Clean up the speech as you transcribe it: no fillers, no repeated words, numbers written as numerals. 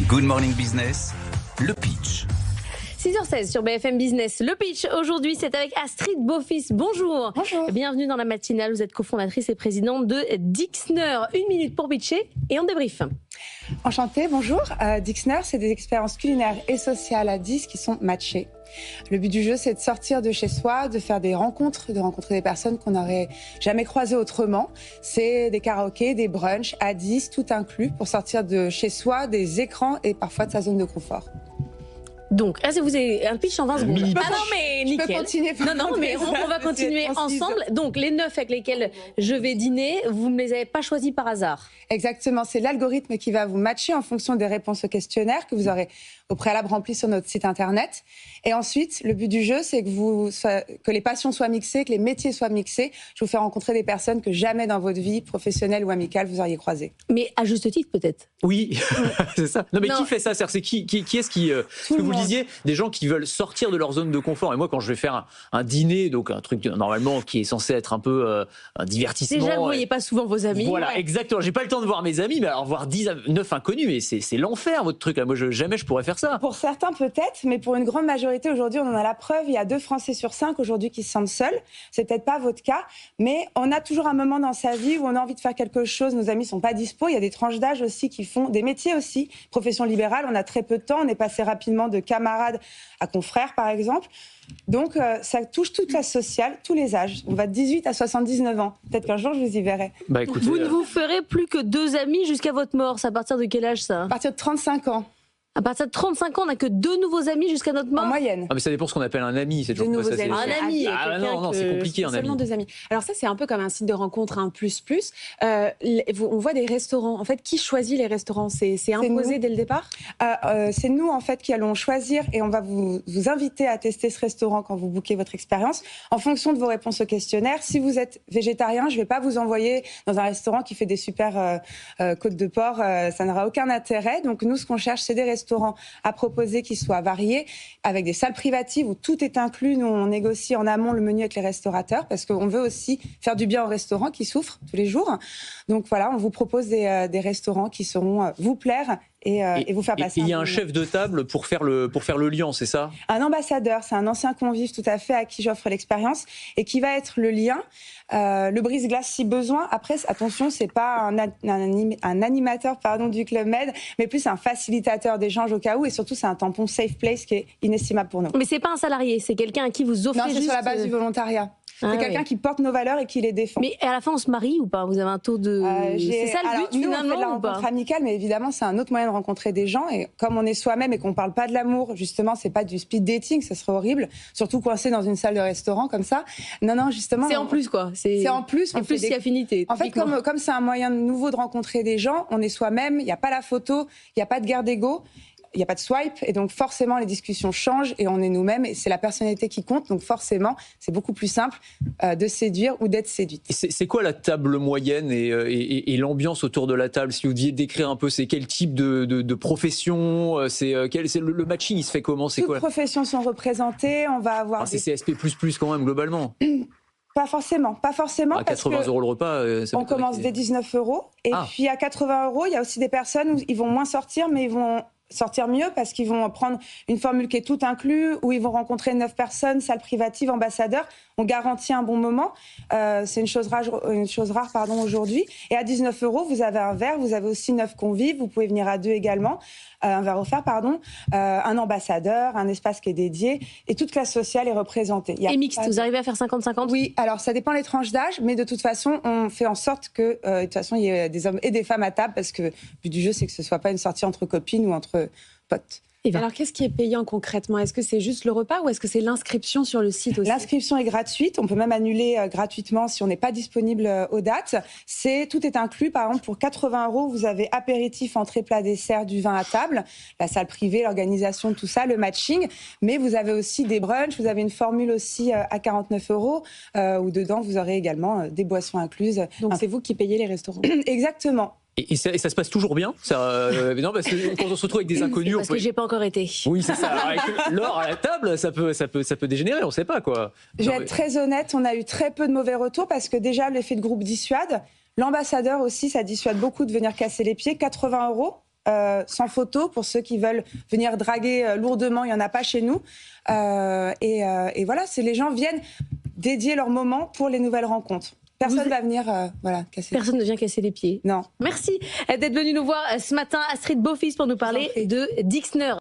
Good Morning Business, le pitch. 6h16 sur BFM Business. Le pitch, aujourd'hui, c'est avec Astrid Beaufils. Bonjour. Bonjour. Bienvenue dans la matinale. Vous êtes cofondatrice et présidente de Dixner. 1 minute pour pitcher et on débrief. Enchantée, bonjour. Dixner, c'est des expériences culinaires et sociales à 10 qui sont matchées. Le but du jeu, c'est de sortir de chez soi, de faire des rencontres, de rencontrer des personnes qu'on n'aurait jamais croisées autrement. C'est des karaokés, des brunchs à 10, tout inclus, pour sortir de chez soi, des écrans et parfois de sa zone de confort. Donc, là, vous avez un pitch en 20 secondes. Ah non, mais Je nickel. peux continuer. Non, mais on va continuer ensemble. Donc, les 9 avec lesquels je vais dîner, vous ne les avez pas choisis par hasard. Exactement, c'est l'algorithme qui va vous matcher en fonction des réponses au questionnaire que vous aurez au préalable rempli sur notre site internet. Et ensuite, le but du jeu, c'est que les passions soient mixées, que les métiers soient mixés. Je vous fais rencontrer des personnes que jamais dans votre vie professionnelle ou amicale vous auriez croisées. Mais à juste titre, peut-être. Oui, c'est ça. Non, mais qui fait ça? C'est qui est-ce qui ce que vous le disiez, des gens qui veulent sortir de leur zone de confort. Et moi, quand je vais faire un dîner, donc un truc normalement qui est censé être un peu un divertissement. Déjà, vous ne voyez pas souvent vos amis. Voilà, exactement. J'ai pas le temps de voir mes amis, mais alors voir 9 inconnus, mais c'est l'enfer votre truc. Moi, jamais je pourrais faire ça. Pour certains peut-être, mais pour une grande majorité aujourd'hui, on en a la preuve. Il y a 2 Français sur 5 aujourd'hui qui se sentent seuls. C'est peut-être pas votre cas, mais on a toujours un moment dans sa vie où on a envie de faire quelque chose. Nos amis sont pas dispo. Il y a des tranches d'âge aussi qui font des métiers aussi. Profession libérale, on a très peu de temps. On est passé rapidement de camarades à confrères, par exemple. Donc, ça touche toute classe sociale, tous les âges. On va de 18 à 79 ans. Peut-être qu'un jour, je vous y verrai. Bah, écoutez, Vous ne vous ferez plus que 2 amis jusqu'à votre mort. C'est à partir de quel âge, ça? À partir de 35 ans, À partir de 35 ans, on n'a que 2 nouveaux amis jusqu'à notre mort. en moyenne. Ah, mais ça dépend ce qu'on appelle un ami. C'est toujours Des pas ça. nouveaux amis. Un ami. Ah non, c'est compliqué un Seulement ami. 2 amis. Alors ça, c'est un peu comme un site de rencontre, un plus-plus. On voit des restaurants. En fait, qui choisit les restaurants? C'est imposé nous. dès le départ? C'est nous, en fait, qui allons choisir et on va vous inviter à tester ce restaurant quand vous bookez votre expérience en fonction de vos réponses au questionnaire. Si vous êtes végétarien, je ne vais pas vous envoyer dans un restaurant qui fait des super côtes de porc. Ça n'aura aucun intérêt. Donc, nous, ce qu'on cherche, c'est des restaurants à proposer qui soient variés, avec des salles privatives où tout est inclus. Nous, on négocie en amont le menu avec les restaurateurs parce qu'on veut aussi faire du bien aux restaurants qui souffrent tous les jours. Donc voilà, on vous propose des restaurants qui sauront vous plaire et vous faire passer. Et il y a bon un moment. chef de table pour faire le lien, c'est ça? Un ambassadeur, c'est un ancien convive tout à fait à qui j'offre l'expérience et qui va être le lien, le brise-glace si besoin. Après, attention, c'est pas un animateur du Club Med, mais plus un facilitateur d'échange au cas où et surtout c'est un tampon safe place qui est inestimable pour nous. Mais c'est pas un salarié, c'est quelqu'un à qui vous offrez Non, c'est juste... sur la base du volontariat. Ah, C'est quelqu'un oui. qui porte nos valeurs et qui les défend. Mais à la fin, on se marie ou pas? Vous avez un taux de... c'est ça le but, nous, on fait de la finalement, ou pas? rencontre amicale, mais évidemment, c'est un autre moyen de rencontrer des gens. Et comme on est soi-même et qu'on parle pas de l'amour, justement, c'est pas du speed dating, ça serait horrible. Surtout coincé dans une salle de restaurant comme ça. Non, justement. C'est en plus, quoi. C'est en plus. En plus, il y a affinité. En fait, typiquement. comme c'est un moyen nouveau de rencontrer des gens, on est soi-même, il n'y a pas la photo, il n'y a pas de guerre d'ego. Il n'y a pas de swipe et donc forcément les discussions changent et on est nous-mêmes et c'est la personnalité qui compte, donc forcément c'est beaucoup plus simple de séduire ou d'être séduite. C'est quoi la table moyenne et l'ambiance autour de la table? Si vous deviez décrire un peu, c'est quel type de profession? Le matching, il se fait comment? C'est Toutes quoi? professions sont représentées, on va avoir C'est CSP++ quand même globalement. Pas forcément À parce 80 que € le repas, ça on peut commence dès 19 € et puis à 80 €, il y a aussi des personnes où ils vont moins sortir mais ils vont sortir mieux parce qu'ils vont prendre une formule qui est tout inclus, où ils vont rencontrer 9 personnes, salle privative, ambassadeur. On garantit un bon moment. C'est une chose rare aujourd'hui. Et à 19 €, vous avez un verre, vous avez aussi 9 convives, vous pouvez venir à 2 également. Un verre offert, un ambassadeur, un espace qui est dédié, et toute classe sociale est représentée. Et mixte, vous arrivez à faire 50-50? Oui, alors ça dépend des tranches d'âge, mais de toute façon, on fait en sorte que de toute façon, il y ait des hommes et des femmes à table, parce que le but du jeu, c'est que ce ne soit pas une sortie entre copines ou entre potes. Alors, qu'est-ce qui est payant concrètement? Est-ce que c'est juste le repas ou est-ce que c'est l'inscription sur le site aussi? L'inscription est gratuite. On peut même annuler gratuitement si on n'est pas disponible aux dates. Tout est inclus. Par exemple, pour 80 €, vous avez apéritif, entrée, plat, dessert, du vin à table, la salle privée, l'organisation, tout ça, le matching. Mais vous avez aussi des brunchs. Vous avez une formule aussi à 49 € où dedans, vous aurez également des boissons incluses. Donc, c'est vous qui payez les restaurants? Exactement. Et ça se passe toujours bien non, parce que quand on se retrouve avec des inconnus... Parce que j'ai pas encore été. Oui, c'est ça. Alors, avec l'or à la table, ça peut dégénérer, on ne sait pas, quoi. Je vais être très honnête, on a eu très peu de mauvais retours parce que déjà, l'effet de groupe dissuade. L'ambassadeur aussi, ça dissuade beaucoup de venir casser les pieds. 80 €. sans photo pour ceux qui veulent venir draguer lourdement. Il n'y en a pas chez nous. Et voilà, les gens viennent dédier leur moment pour les nouvelles rencontres. Personne ne va venir casser. Personne ne vient casser les pieds. Non. Merci d'être venu nous voir ce matin, Astrid Beaufils, pour nous parler de Dixner.